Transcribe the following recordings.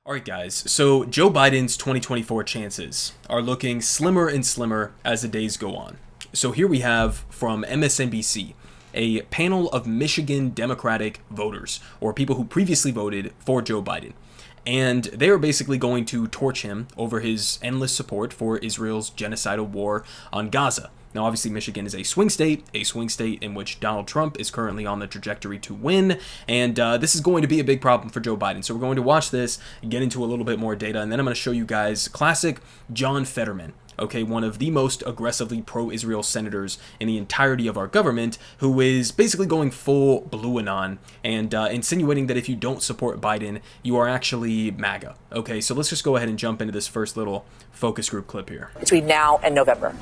All right, guys. So Joe Biden's 2024 chances are looking slimmer and slimmer as the days go on. So here we have from MSNBC a panel of Michigan Democratic voters, or people who previously voted for Joe Biden. And they are basically going to torch him over his endless support for Israel's genocidal war on Gaza. Now, obviously, Michigan is a swing state in which Donald Trump is currently on the trajectory to win, and this is going to be a big problem for Joe Biden. So we're going to watch this, get into a little bit more data, and then I'm going to show you guys classic John Fetterman, okay, one of the most aggressively pro-Israel senators in the entirety of our government, who is basically going full blue anon and insinuating that if you don't support Biden, you are actually MAGA. Okay, so let's just go ahead and jump into this first little focus group clip here. Between now and November.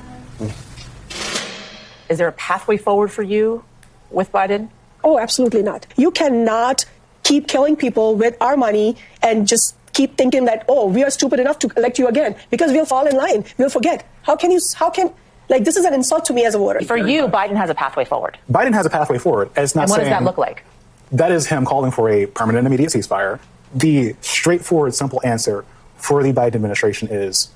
Is there a pathway forward for you with Biden? Oh, absolutely not. You cannot keep killing people with our money and just keep thinking that, oh, we are stupid enough to elect you again, because we'll fall in line. We'll forget. This is an insult to me as a voter. For you, Biden has a pathway forward. Biden has a pathway forward. And what does that look like? That is him calling for a permanent immediate ceasefire. The straightforward, simple answer for the Biden administration is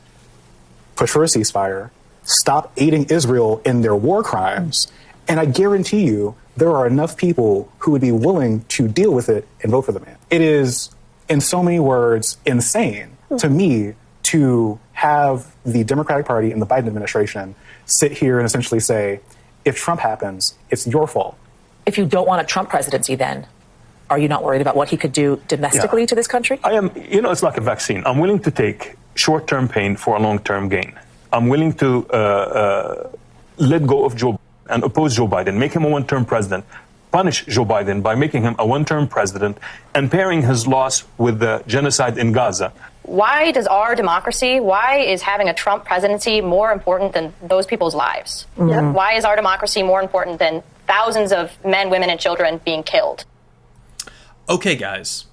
push for a ceasefire, stop aiding Israel in their war crimes, and I guarantee you there are enough people who would be willing to deal with it and vote for the man. It is, in so many words, insane to me to have the Democratic Party and the Biden administration sit here and essentially say, if Trump happens, it's your fault. If you don't want a Trump presidency, then are you not worried about what he could do domestically to this country? I am. It's like a vaccine. I'm willing to take short-term pain for a long-term gain. I'm willing to let go of Joe and oppose Joe Biden, make him a one-term president, punish Joe Biden by making him a one-term president and pairing his loss with the genocide in Gaza. Why does our democracy, why is having a Trump presidency more important than those people's lives? Mm-hmm. Why is our democracy more important than thousands of men, women, and children being killed? Okay, guys.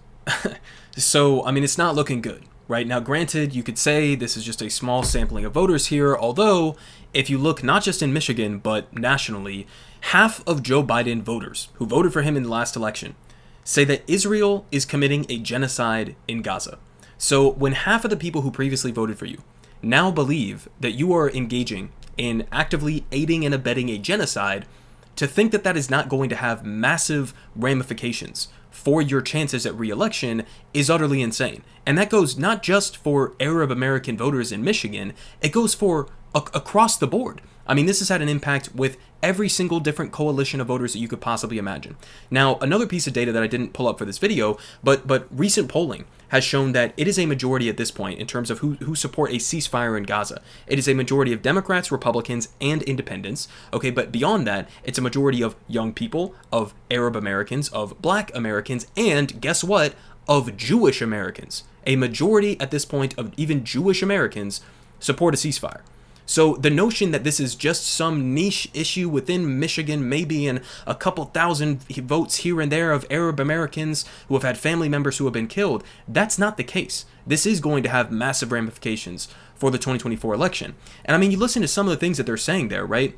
So, I mean, it's not looking good. Right now, granted, you could say this is just a small sampling of voters here, although if you look not just in Michigan, but nationally, half of Joe Biden voters who voted for him in the last election say that Israel is committing a genocide in Gaza. So when half of the people who previously voted for you now believe that you are engaging in actively aiding and abetting a genocide, to think that that is not going to have massive ramifications for your chances at re-election is utterly insane. And that goes not just for Arab American voters in Michigan, it goes for across the board. I mean, this has had an impact with every single different coalition of voters that you could possibly imagine. Now, another piece of data that I didn't pull up for this video, but recent polling has shown that it is a majority at this point in terms of who support a ceasefire in Gaza. It is a majority of Democrats, Republicans, and independents. Okay, but beyond that, it's a majority of young people, of Arab Americans, of Black Americans, and guess what? Of Jewish Americans. A majority at this point of even Jewish Americans support a ceasefire. So the notion that this is just some niche issue within Michigan, maybe in a couple thousand votes here and there of Arab Americans who have had family members who have been killed, that's not the case. This is going to have massive ramifications for the 2024 election. And I mean, you listen to some of the things that they're saying there, right?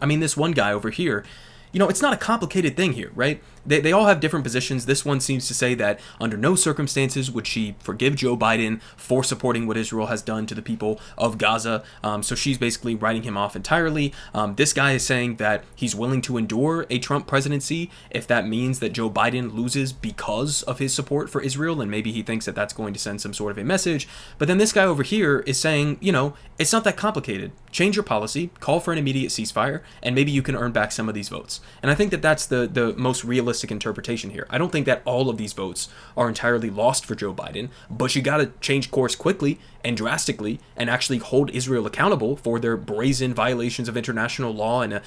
I mean, this one guy over here, it's not a complicated thing here, right? They all have different positions. This one seems to say that under no circumstances would she forgive Joe Biden for supporting what Israel has done to the people of Gaza. So she's basically writing him off entirely. This guy is saying that he's willing to endure a Trump presidency if that means that Joe Biden loses because of his support for Israel, and maybe he thinks that that's going to send some sort of a message. But then this guy over here is saying, it's not that complicated. Change your policy, call for an immediate ceasefire, and maybe you can earn back some of these votes. And I think that that's the most realistic interpretation here. I don't think that all of these votes are entirely lost for Joe Biden, but you got to change course quickly and drastically and actually hold Israel accountable for their brazen violations of international law and a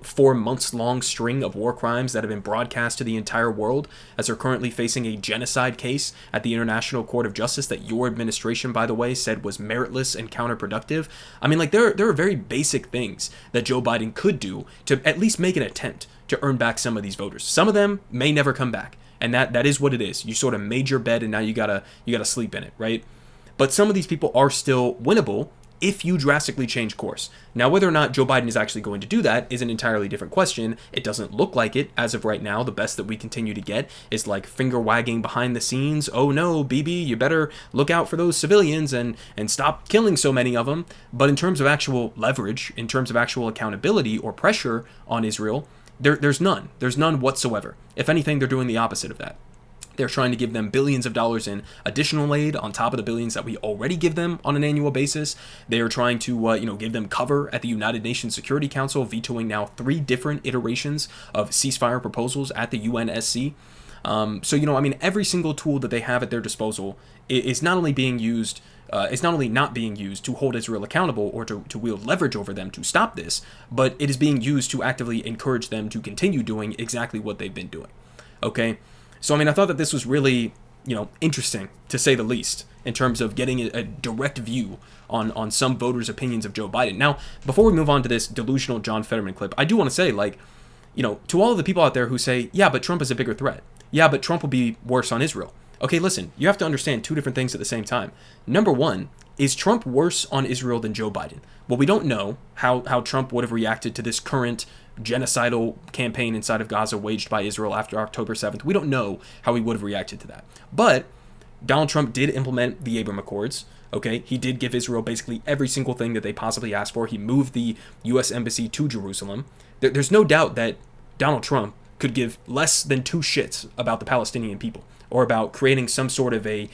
4 months long string of war crimes that have been broadcast to the entire world, as they're currently facing a genocide case at the International Court of Justice that your administration, by the way, said was meritless and counterproductive. I mean, there are very basic things that Joe Biden could do to at least make an attempt to earn back some of these voters. Some of them may never come back, and that is what it is. You sort of made your bed and now you gotta sleep in it, right? But some of these people are still winnable if you drastically change course. Now, whether or not Joe Biden is actually going to do that is an entirely different question. It doesn't look like it as of right now. The best that we continue to get is like finger wagging behind the scenes. Oh no, BB, you better look out for those civilians and stop killing so many of them. But in terms of actual leverage, in terms of actual accountability or pressure on Israel, there's none. There's none whatsoever. If anything, they're doing the opposite of that. They're trying to give them billions of dollars in additional aid on top of the billions that we already give them on an annual basis. They are trying to, give them cover at the United Nations Security Council, vetoing now 3 different iterations of ceasefire proposals at the UNSC. Every single tool that they have at their disposal is not only being used, is not only not being used to hold Israel accountable or to wield leverage over them to stop this, but it is being used to actively encourage them to continue doing exactly what they've been doing. Okay? So, I thought that this was really, interesting, to say the least, in terms of getting a direct view on some voters' opinions of Joe Biden. Now, before we move on to this delusional John Fetterman clip, I do want to say, to all of the people out there who say, yeah, but Trump is a bigger threat. Yeah, but Trump will be worse on Israel. Okay, listen, you have to understand 2 different things at the same time. Number one, is Trump worse on Israel than Joe Biden? Well, we don't know how Trump would have reacted to this current genocidal campaign inside of Gaza waged by Israel after October 7th. We don't know how he would have reacted to that. But Donald Trump did implement the Abraham Accords. Okay, he did give Israel basically every single thing that they possibly asked for. He moved the U.S. Embassy to Jerusalem. There's no doubt that Donald Trump could give less than 2 shits about the Palestinian people or about creating some sort of a,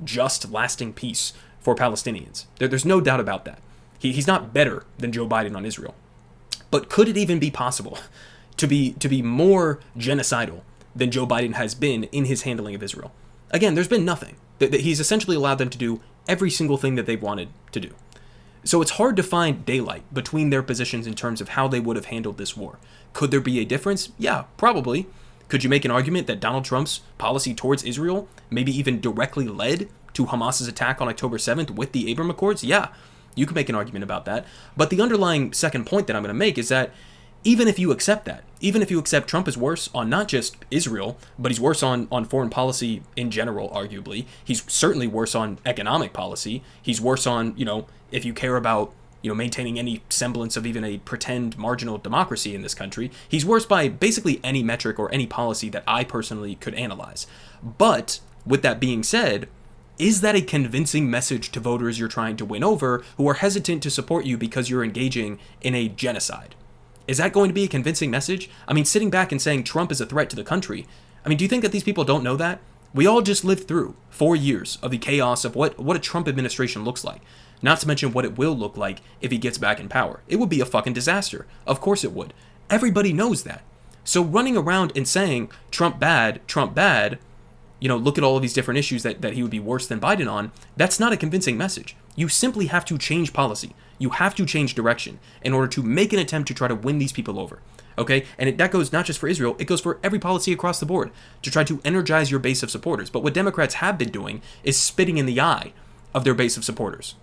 just lasting peace for Palestinians. There's no doubt about that. He's not better than Joe Biden on Israel. But could it even be possible to be more genocidal than Joe Biden has been in his handling of Israel? Again, there's been nothing. He's essentially allowed them to do every single thing that they've wanted to do. So it's hard to find daylight between their positions in terms of how they would have handled this war. Could there be a difference? Yeah, probably. Could you make an argument that Donald Trump's policy towards Israel maybe even directly led to Hamas's attack on October 7th with the Abraham Accords? Yeah, you could make an argument about that. But the underlying second point that I'm going to make is that even if you accept that, even if you accept Trump is worse on not just Israel, but he's worse on foreign policy in general, arguably, he's certainly worse on economic policy, he's worse on, if you care about, maintaining any semblance of even a pretend marginal democracy in this country, he's worse by basically any metric or any policy that I personally could analyze. But with that being said, is that a convincing message to voters you're trying to win over who are hesitant to support you because you're engaging in a genocide? Is that going to be a convincing message? Sitting back and saying Trump is a threat to the country, do you think that these people don't know that? We all just lived through 4 years of the chaos of what a Trump administration looks like. Not to mention what it will look like if he gets back in power. It would be a fucking disaster. Of course it would. Everybody knows that. So running around and saying Trump bad, look at all of these different issues that he would be worse than Biden on, that's not a convincing message. You simply have to change policy. You have to change direction in order to make an attempt to try to win these people over. Okay? And that goes not just for Israel, it goes for every policy across the board to try to energize your base of supporters. But what Democrats have been doing is spitting in the eye of their base of supporters.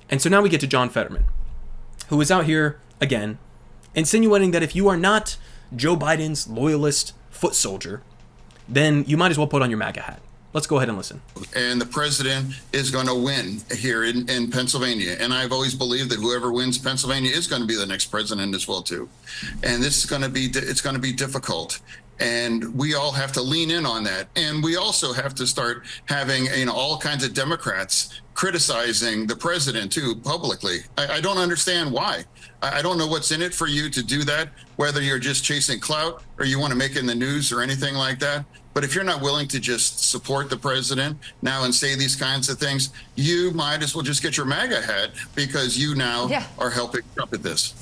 And so now we get to John Fetterman, who is out here, again, insinuating that if you are not Joe Biden's loyalist foot soldier, then you might as well put on your MAGA hat. Let's go ahead and listen. And the president is going to win here in Pennsylvania. And I've always believed that whoever wins Pennsylvania is going to be the next president as well, too. And this is going to be, it's going to be difficult. And we all have to lean in on that. And we also have to start having, all kinds of Democrats criticizing the president, too, publicly. I don't understand why. I don't know what's in it for you to do that, whether you're just chasing clout or you want to make it in the news or anything like that. But if you're not willing to just support the president now and say these kinds of things, you might as well just get your MAGA hat because you now are helping Trump at this.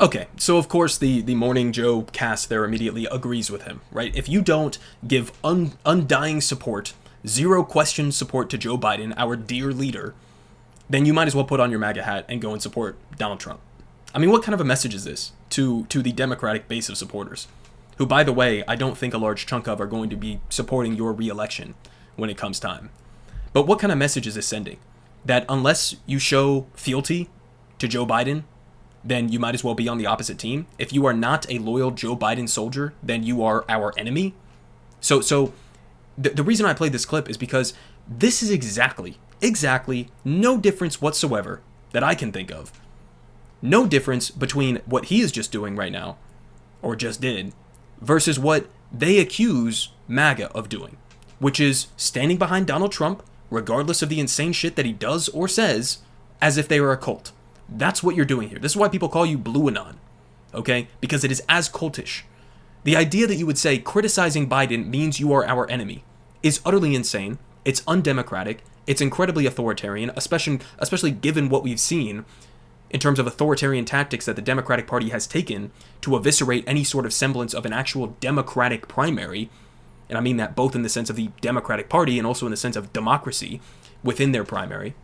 Okay, so of course the Morning Joe cast there immediately agrees with him, right? If you don't give undying support, zero question support to Joe Biden, our dear leader, then you might as well put on your MAGA hat and go and support Donald Trump. What kind of a message is this to the Democratic base of supporters? Who, by the way, I don't think a large chunk of are going to be supporting your re-election when it comes time. But what kind of message is this sending? That unless you show fealty to Joe Biden, then you might as well be on the opposite team. If you are not a loyal Joe Biden soldier, then you are our enemy. So the reason I played this clip is because this is exactly exactly no difference whatsoever that I can think of. No difference between what he is just doing right now, or just did, versus what they accuse MAGA of doing, which is standing behind Donald Trump, regardless of the insane shit that he does or says, as if they are a cult. That's what you're doing here. This is why people call you Blue Anon, okay? Because it is as cultish. The idea that you would say criticizing Biden means you are our enemy is utterly insane. It's undemocratic. It's incredibly authoritarian, especially given what we've seen in terms of authoritarian tactics that the Democratic Party has taken to eviscerate any sort of semblance of an actual Democratic primary. And I mean that both in the sense of the Democratic Party and also in the sense of democracy within their primary.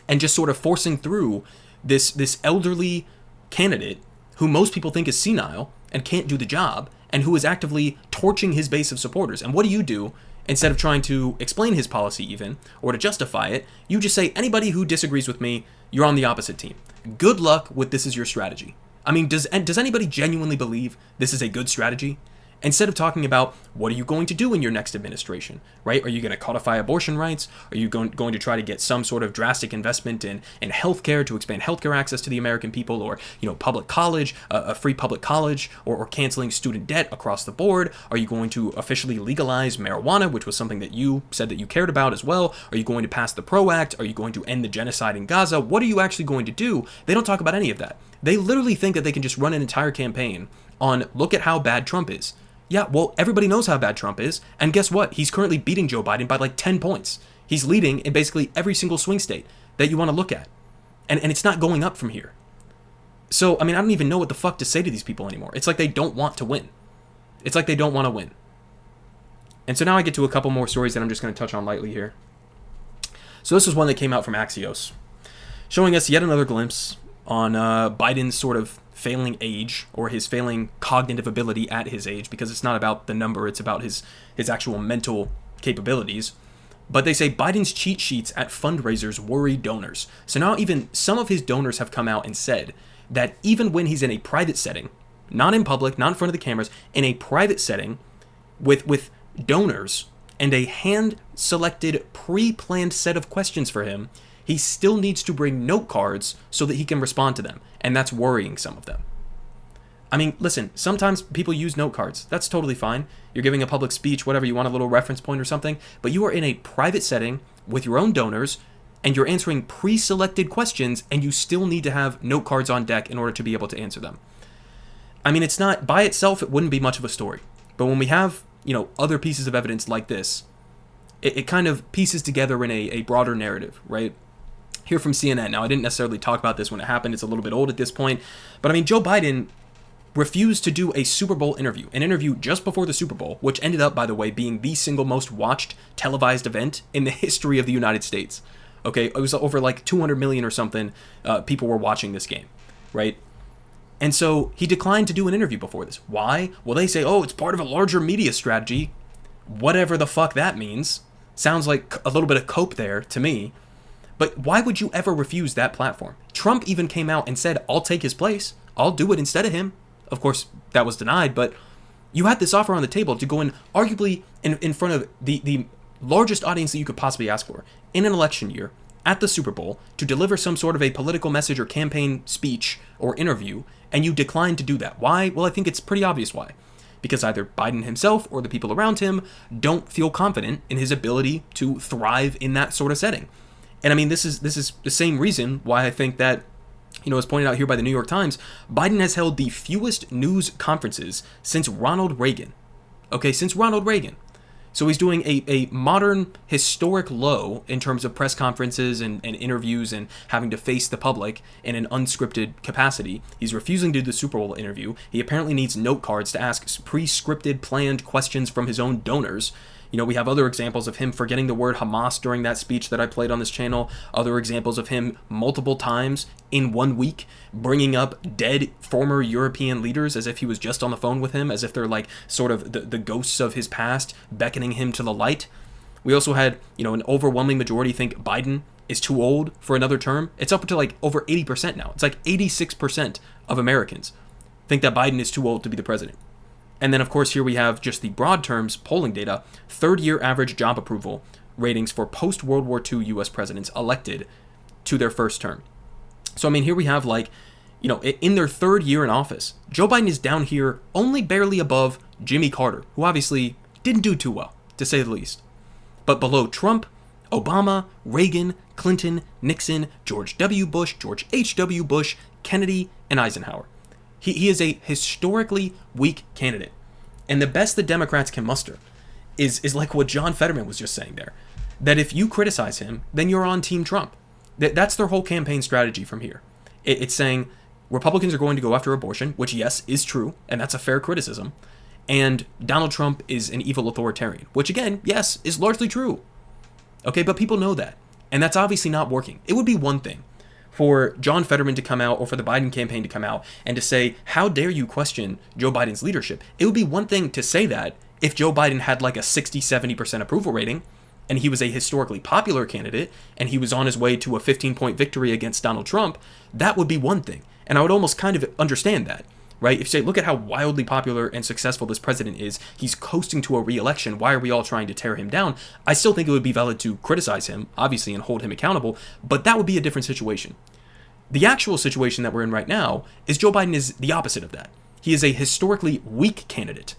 And just sort of forcing through this elderly candidate who most people think is senile and can't do the job, and who is actively torching his base of supporters. And what do? Instead of trying to explain his policy even, or to justify it, you just say, anybody who disagrees with me, you're on the opposite team. Good luck with this is your strategy. I mean, does anybody genuinely believe this is a good strategy? Instead of talking about what are you going to do in your next administration, right? Are you going to codify abortion rights? Are you going to try to get some sort of drastic investment in healthcare to expand healthcare access to the American people, or public college, a free public college, or canceling student debt across the board? Are you going to officially legalize marijuana, which was something that you said that you cared about as well? Are you going to pass the PRO Act? Are you going to end the genocide in Gaza? What are you actually going to do? They don't talk about any of that. They literally think that they can just run an entire campaign on look at how bad Trump is. Yeah, well, everybody knows how bad Trump is, and guess what? He's currently beating Joe Biden by like 10 points. He's leading in basically every single swing state that you want to look at, and it's not going up from here. So, I mean, I don't even know what the fuck to say to these people anymore. It's like they don't want to win. It's like they don't want to win. And so now I get to a couple more stories that I'm just going to touch on lightly here. So this is one that came out from Axios, showing us yet another glimpse on Biden's sort of failing age, or his failing cognitive ability at his age, because it's not about the number, it's about his actual mental capabilities. But they say Biden's cheat sheets at fundraisers worry donors. So now even some of his donors have come out and said that even when he's in a private setting, not in public, not in front of the cameras, in a private setting with donors and a hand-selected, pre-planned set of questions for him, he still needs to bring note cards so that he can respond to them. And that's worrying some of them. I mean, listen, sometimes people use note cards. That's totally fine. You're giving a public speech, whatever, you want a little reference point or something. But you are in a private setting with your own donors, and you're answering pre-selected questions, and you still need to have note cards on deck in order to be able to answer them. I mean, it's not, by itself, it wouldn't be much of a story. But when we have, other pieces of evidence like this, it kind of pieces together in a broader narrative, right? Here from CNN. Now, I didn't necessarily talk about this when it happened. It's a little bit old at this point. But I mean, Joe Biden refused to do a Super Bowl interview, an interview just before the Super Bowl, which ended up, by the way, being the single most watched televised event in the history of the United States. Okay, it was over like 200 million or something people were watching this game, right? And so he declined to do an interview before this. Why? Well, they say, oh, it's part of a larger media strategy. Whatever the fuck that means. Sounds like a little bit of cope there to me. But why would you ever refuse that platform? Trump even came out and said, I'll take his place. I'll do it instead of him. Of course, that was denied, but you had this offer on the table to go in, arguably in front of the largest audience that you could possibly ask for in an election year at the Super Bowl to deliver some sort of a political message or campaign speech or interview, and you declined to do that. Why? Well, I think it's pretty obvious why. Because either Biden himself or the people around him don't feel confident in his ability to thrive in that sort of setting. And I mean, this is the same reason why I think that, as pointed out here by the New York Times, Biden has held the fewest news conferences since Ronald Reagan. Okay, since Ronald Reagan. So he's doing a modern historic low in terms of press conferences and interviews and having to face the public in an unscripted capacity. He's refusing to do the Super Bowl interview. He apparently needs note cards to ask pre-scripted, planned questions from his own donors. We have other examples of him forgetting the word Hamas during that speech that I played on this channel. Other examples of him multiple times in 1 week bringing up dead former European leaders as if he was just on the phone with him, as if they're like sort of the ghosts of his past beckoning him to the light. We also had, an overwhelming majority think Biden is too old for another term. It's up to like over 80% now. It's like 86% of Americans think that Biden is too old to be the president. And then, of course, here we have just the broad terms polling data. Third-year average job approval ratings for post-World War II U.S. presidents elected to their first term. So, I mean, here we have, like, you know, in their third year in office, Joe Biden is down here only barely above Jimmy Carter, who obviously didn't do too well, to say the least. But below Trump, Obama, Reagan, Clinton, Nixon, George W. Bush, George H.W. Bush, Kennedy, and Eisenhower. He is a historically weak candidate. And the best the Democrats can muster is like what John Fetterman was just saying there, that if you criticize him, then you're on Team Trump. That's their whole campaign strategy from here. It's saying Republicans are going to go after abortion, which, yes, is true, and that's a fair criticism. And Donald Trump is an evil authoritarian, which, again, yes, is largely true. Okay, but people know that. And that's obviously not working. It would be one thing for John Fetterman to come out, or for the Biden campaign to come out and to say, how dare you question Joe Biden's leadership? It would be one thing to say that if Joe Biden had like a 60-70% approval rating, and he was a historically popular candidate, and he was on his way to a 15-point victory against Donald Trump. That would be one thing. And I would almost kind of understand that, right? If you say, look at how wildly popular and successful this president is, he's coasting to a re-election, why are we all trying to tear him down? I still think it would be valid to criticize him, obviously, and hold him accountable, but that would be a different situation. The actual situation that we're in right now is Joe Biden is the opposite of that. He is a historically weak candidate.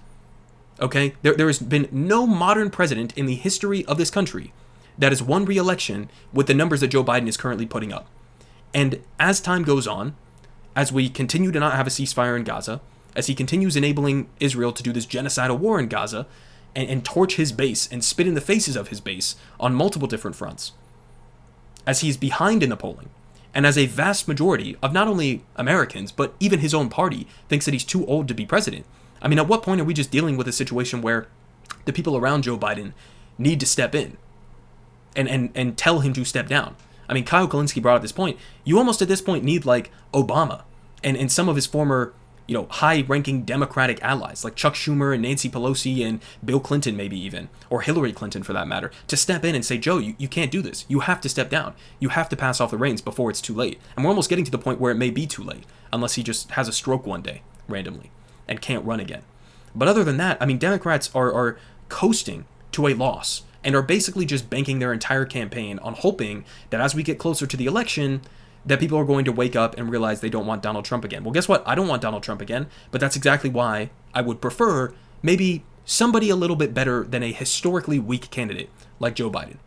Okay? There has been no modern president in the history of this country that has won re-election with the numbers that Joe Biden is currently putting up. And as time goes on, as we continue to not have a ceasefire in Gaza, as he continues enabling Israel to do this genocidal war in Gaza, and torch his base and spit in the faces of his base on multiple different fronts, as he's behind in the polling, and as a vast majority of not only Americans, but even his own party thinks that he's too old to be president. I mean, at what point are we just dealing with a situation where the people around Joe Biden need to step in and tell him to step down? I mean, Kyle Kalinske brought up this point. You almost at this point need like Obama and some of his former, you know, high-ranking Democratic allies like Chuck Schumer and Nancy Pelosi and Bill Clinton, maybe even, or Hillary Clinton for that matter, to step in and say, Joe, you can't do this. You have to step down. You have to pass off the reins before it's too late. And we're almost getting to the point where it may be too late, unless he just has a stroke one day randomly and can't run again. But other than that, I mean, Democrats are coasting to a loss and are basically just banking their entire campaign on hoping that as we get closer to the election, that people are going to wake up and realize they don't want Donald Trump again. Well, guess what? I don't want Donald Trump again, but that's exactly why I would prefer maybe somebody a little bit better than a historically weak candidate like Joe Biden.